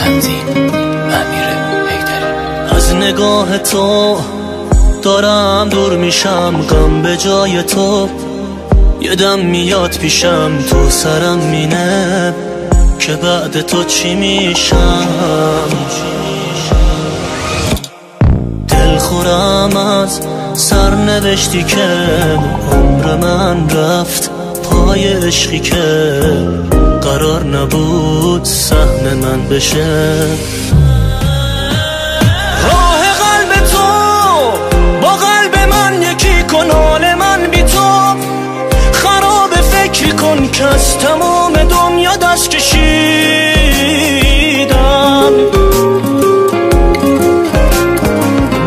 تنظیم امیر حیدری. از نگاه تو دارم دور میشم، غم به جای تو یه دم میاد پیشم، تو سرم مینه که بعد تو چی میشم. دلخورم از سرنوشتی که عمر من رفت پای عشقی که قرار نبود سهم من بشه. راه قلب تو با قلب من یکی کن، حال من بی تو خراب. فکر کن که از تمام دنیا دست کشیدم،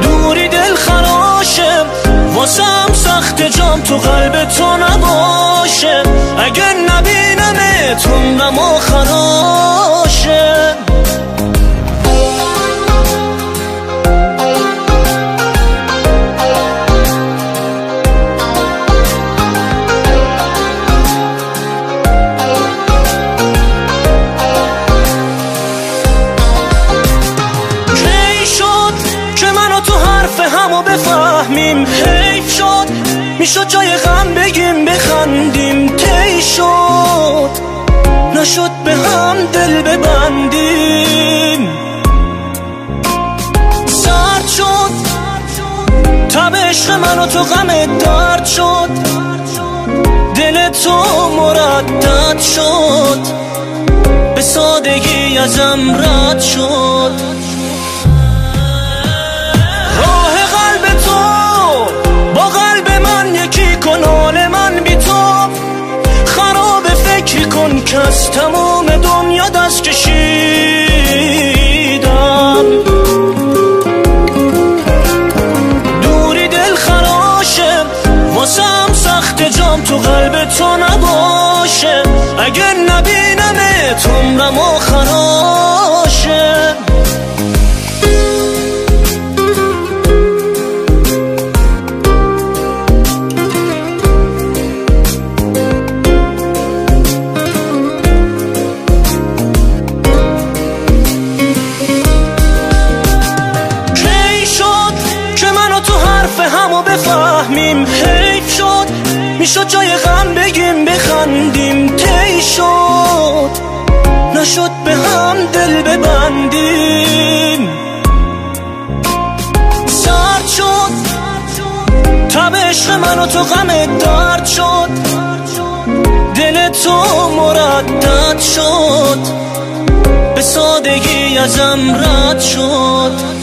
دوری دل خراشه واسم سخت جام تو قلب تو نباشه. اگر نبینمت عمرم آخراشه. همو بفهمیم حیف شد، میشد جای غم بگیم بخندیم. طی شد نشد به هم دل ببندیم. سرد شد تب عشق من و تو غم درد شد، دل تو مردد شد به سادگی ازم رد شد. حال من بی تو خراب. فکر کن که از تمام دنیا دست کشیدم، دوری دل خراشه واسم سخت جام تو قلب تو نباشه. اگر نبینمت عمرم آخراشه. همو بفهمیم حیف شد، میشد جای غم بگیم بخندیم. طی شد نشد به هم دل ببندیم. سرد شد تب عشق من و تو غم درد شد، دل تو مردد شد به سادگی ازم رد شد.